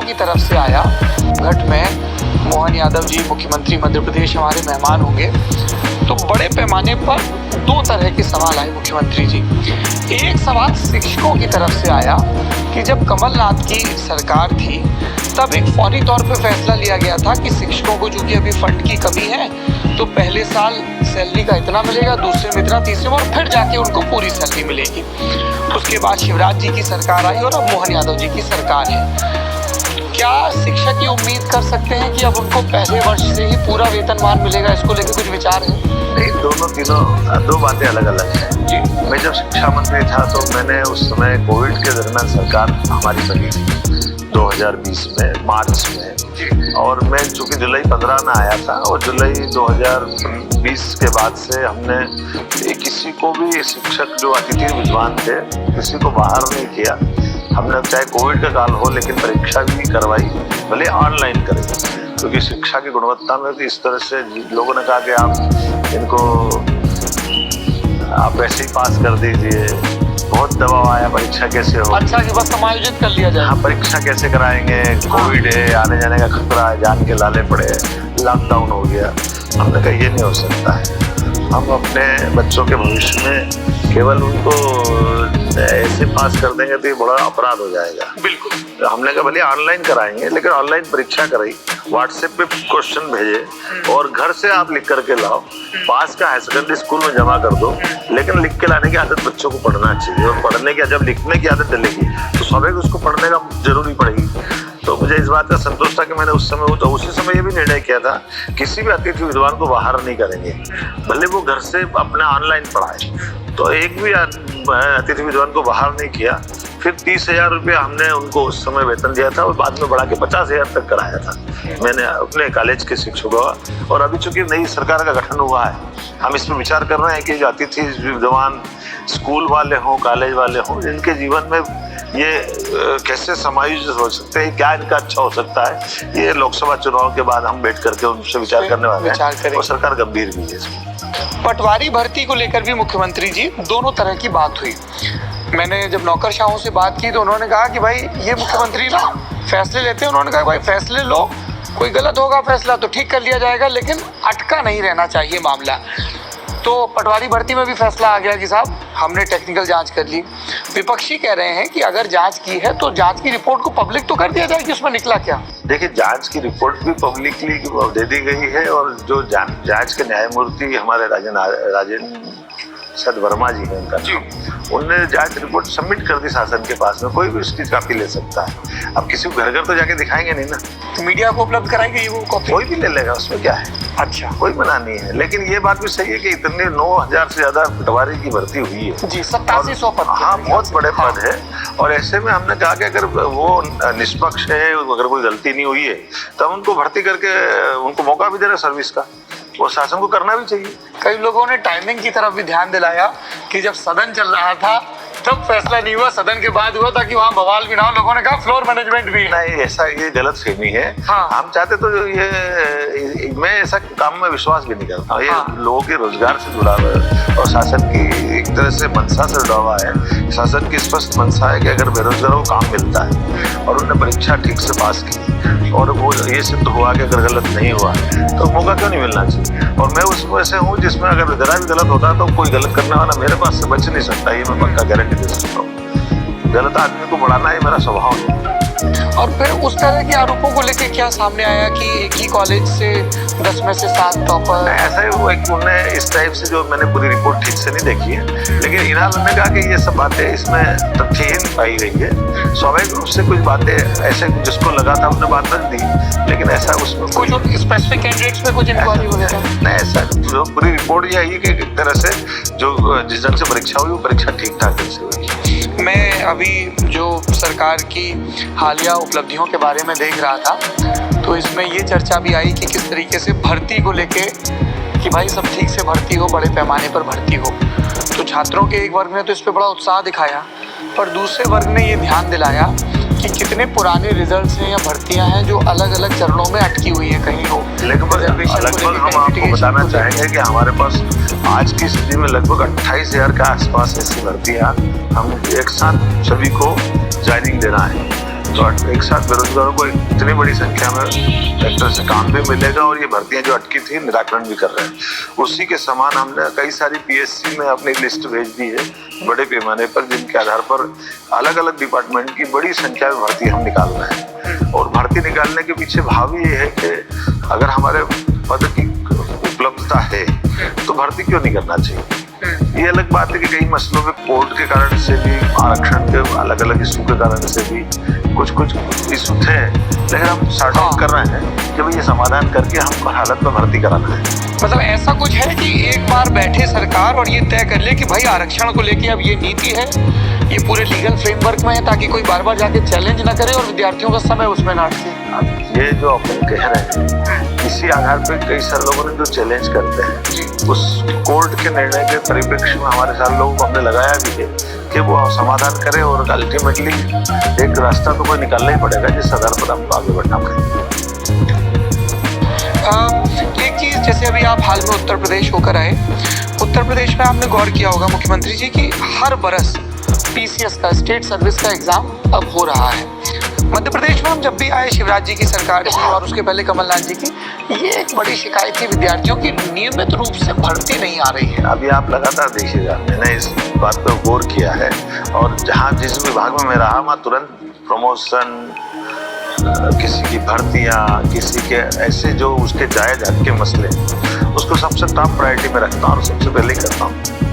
की तरफ से आया। घट में मोहन यादव जी मुख्यमंत्री मध्य प्रदेश हमारे मेहमान होंगे। तो बड़े पैमाने पर दो तरह के सवाल आए मुख्यमंत्री जी। एक सवाल शिक्षकों की तरफ से आया कि जब कमलनाथ की सरकार थी तब एक फौरी तौर पे फैसला लिया गया था कि शिक्षकों को चूंकि अभी फंड की कमी है तो पहले साल सैलरी का इतना मिलेगा, दूसरे में इतना, तीसरे में, और फिर जाके उनको पूरी सैलरी मिलेगी। उसके बाद शिवराज जी की सरकार आई और अब मोहन यादव जी की सरकार है। क्या शिक्षक ये उम्मीद कर सकते हैं कि अब उनको पहले वर्ष से ही पूरा वेतनमान मिलेगा? इसको लेकर कुछ विचार है? नहीं, दो बातें अलग अलग हैं जी। मैं जब शिक्षा मंत्री था तो मैंने उस समय कोविड के दरमियान सरकार हमारी बनी थी 2020 में मार्च में जी। और मैं चूंकि जुलाई 15 में आया था और जुलाई 2020 के बाद से हमने किसी को भी शिक्षक जो अतिथि विद्वान थे किसी को बाहर नहीं किया। हमने चाहे कोविड का काल हो लेकिन परीक्षा भी करवाई, भले ऑनलाइन करें, क्योंकि शिक्षा की गुणवत्ता में तो इस तरह से लोगों ने कहा कि आप वैसे ही पास कर दीजिए, बहुत दबाव आया, परीक्षा कैसे हो, अच्छा कि बस समायोजित कर लिया जाए। हाँ, परीक्षा कैसे कराएंगे, कोविड है, आने जाने का खतरा है, जान के लाले पड़े, लॉकडाउन हो गया। हमने कहा ये नहीं हो सकता है। हम अपने बच्चों के भविष्य में केवल उनको ऐसे पास कर देंगे तो ये बड़ा अपराध हो जाएगा। बिल्कुल। हमने कहा भले ऑनलाइन कराएंगे लेकिन ऑनलाइन परीक्षा कराई, व्हाट्सएप पे क्वेश्चन भेजे और घर से आप लिख करके लाओ, पास का हायर सेकेंडरी स्कूल में जमा कर दो, लेकिन लिख के लाने की आदत बच्चों को पढ़ना चाहिए। और पढ़ने की जब लिखने की आदत डलेगी तो स्वाभाविक उसको पढ़ने का जरूरी पड़ेगी। तो मुझे इस बात का संतोष था कि मैंने उस समय उसी समय ये भी निर्णय किया था किसी भी अतिथि विद्वान को बाहर नहीं करेंगे, भले वो घर से अपना ऑनलाइन पढ़ाए। तो एक भी अतिथि विद्वान को बाहर नहीं किया। फिर 30,000 रुपया हमने उनको उस समय वेतन दिया था और बाद में बढ़ा के 50,000 तक कराया था मैंने अपने कॉलेज के शिक्षकों का। और अभी चूंकि नई सरकार का गठन हुआ है, हम इसमें विचार कर रहे हैं कि जो अतिथि विद्वान स्कूल वाले हों, कॉलेज वाले हों, इनके जीवन में ये कैसे समायोजित हो सकते हैं, क्या इनका अच्छा हो सकता है, ये लोकसभा चुनाव के बाद हम बैठ करके उनसे विचार करने वाले हैं। और सरकार गंभीर भी है इसमें। पटवारी भर्ती को लेकर भी मुख्यमंत्री जी दोनों तरह की बात हुई। मैंने जब नौकरशाहों से बात की तो उन्होंने कहा कि भाई ये मुख्यमंत्री ना फैसले लेते हैं, उन्होंने कहा भाई फैसले लो, कोई गलत होगा फैसला तो ठीक कर लिया जाएगा, लेकिन अटका नहीं रहना चाहिए मामला। तो पटवारी भर्ती में भी फैसला आ गया कि साहब हमने टेक्निकल जांच कर ली। विपक्षी कह रहे हैं कि अगर जांच की है तो जांच की रिपोर्ट को पब्लिक तो कर दिया जाए कि उसमें निकला क्या। देखिए, जांच की रिपोर्ट भी पब्लिकली दे दी गई है और जो जांच के न्यायमूर्ति हमारे राजेंद्र वर्मा जी हैं उनका नाम, उन्होंने जांच रिपोर्ट सबमिट कर दी शासन के पास में। कोई भी उसकी कॉपी ले सकता है। अब किसी को घर घर तो जाके दिखाएंगे नहीं ना, तो मीडिया को उपलब्ध कराएंगे वो कॉपी, कोई भी ले लेगा, उसमें क्या है। अच्छा, कोई मना नहीं है। लेकिन ये बात भी सही है कि इतने 9,000 से ज्यादा पटवारी की भर्ती हुई है जी, 8700 पद। हाँ, बहुत बड़े पद है। और ऐसे में हमने कहा कि अगर वो निष्पक्ष है, अगर कोई गलती नहीं हुई है तब उनको भर्ती करके उनको मौका भी देना सर्विस का, वो शासन को करना भी चाहिए। कई लोगों ने टाइमिंग की तरफ भी ध्यान दिलाया कि जब सदन चल रहा था तब फैसला नहीं हुआ, सदन के बाद हुआ ताकि वहाँ बवाल भी ना हो। लोगों ने कहा फ्लोर मैनेजमेंट भी नहीं, ऐसा ये गलत फहमी है। हाँ। हम चाहते तो ये मैं ऐसा काम में विश्वास भी नहीं करता। ये लोगों के रोजगार से जुड़ा हुआ है और शासन की एक तरह से मंशा से जुड़ा हुआ है। शासन की स्पष्ट मंशा है कि अगर बेरोजगारों को काम मिलता है और उन्होंने परीक्षा ठीक से पास की और वो ये सिद्ध हुआ कि अगर गलत नहीं हुआ तो मौका क्यों नहीं मिलना चाहिए। और मैं उसमें से हूँ जिसमें अगर जरा भी गलत होता तो कोई गलत करने वाला मेरे पास से बच नहीं सकता, ये मैं पक्का गारंटी दे सकता हूँ। गलत आदमी को बढ़ाना ही मेरा स्वभाव है। और फिर उस तरह के आरोपों को लेकर क्या सामने आया कि एक ही कॉलेज से 10 में से 7 टॉपर? ऐसा ही हुआ कि उन्होंने इस टाइप से, जो मैंने पूरी रिपोर्ट ठीक से नहीं देखी है, लेकिन इनाम ने कहा कि ये सब बातें इसमें तथ्यहीन पाई गई है। स्वाभाविक रूप से कुछ बातें ऐसे जिसको लगा था उसने बात रख दी, लेकिन ऐसा उसमें कुछ स्पेसिफिक कैंडिडेट्स पे कुछ इंक्वायरी वगैरह नहीं। ऐसा जो पूरी रिपोर्ट यही है कि एक तरह से जो जिस ढंग से परीक्षा हुई वो परीक्षा ठीक ठाक से हुई। मैं अभी जो सरकार की हालिया उपलब्धियों के बारे में देख रहा था तो इसमें ये चर्चा भी आई कि किस तरीके से भर्ती को लेके कि भाई सब ठीक से भर्ती हो, बड़े पैमाने पर भर्ती हो। तो छात्रों के एक वर्ग ने तो इस पर बड़ा उत्साह दिखाया, पर दूसरे वर्ग ने ये ध्यान दिलाया कि कितने पुराने रिजल्ट्स हैं या भर्तियां हैं जो अलग अलग चरणों में अटकी हुई है कहीं हो। लगभग हम आपको बताना चाहेंगे कि हमारे पास आज की स्थिति में लगभग 28,000 के आसपास ऐसी भर्तियां हम एक साथ सभी को ज्वाइनिंग देना है। तो एक साथ बेरोजगारों को इतनी बड़ी संख्या में एक तरह से काम भी मिलेगा और ये भर्तियां जो अटकी थी निराकरण भी कर रहे हैं। उसी के समान हमने कई सारी पीएससी में अपनी लिस्ट भेज दी है बड़े पैमाने पर, जिनके आधार पर अलग अलग डिपार्टमेंट की बड़ी संख्या में भर्ती हम निकाल रहे हैं। और भर्ती निकालने के पीछे भाव ये है कि अगर हमारे पद की उपलब्धता है तो भर्ती क्यों नहीं करना चाहिए। ये अलग बात है कि कई मसलों में कोर्ट के कारण से भी, आरक्षण के अलग अलग इशू के कारण से भी कुछ इशू थे, लेकिन हम सॉर्ट आउट कर रहे हैं कि भाई ये समाधान करके हमको हालत में भर्ती कराना है। मतलब ऐसा कुछ है कि एक बार बैठे सरकार और ये तय कर ले कि भाई आरक्षण को लेके अब ये नीति है, ये पूरे लीगल फ्रेमवर्क में है, ताकि कोई बार बार जाके चैलेंज ना करे और विद्यार्थियों का समय उसमें ना अटके। ये जो अपन कह रहे हैं इसी आधार पे कई सारे लोगों ने जो चैलेंज करते हैं उस कोर्ट के निर्णय के परिप्रेक्ष्य में हमारे सारे लोगों को हमने लगाया भी है कि वो समाधान करें और अल्टीमेटली एक रास्ता तो कोई निकालना ही पड़ेगा जिस आधार पर हमको आगे बढ़ना पड़ेगा। एक चीज, जैसे अभी आप हाल में उत्तर प्रदेश होकर आए, उत्तर प्रदेश में आपने गौर किया होगा मुख्यमंत्री जी कि हर बरस पीसीएस का, स्टेट सर्विस का एग्जाम अब हो रहा है। मध्य प्रदेश में हम जब भी आए शिवराज जी की सरकार की और उसके पहले कमलनाथ जी की, ये एक बड़ी शिकायत थी विद्यार्थियों की नियमित रूप से भर्ती नहीं आ रही है। अभी आप लगातार देखिएगा, मैंने इस बात पर गौर किया है और जहाँ जिस विभाग में मैं रहा वहाँ तुरंत प्रमोशन, किसी की भर्तियाँ, किसी के ऐसे जो उसके जायज हक के मसले, उसको सबसे टॉप प्रायोरिटी में रखता हूँ और सबसे पहले करता हूँ।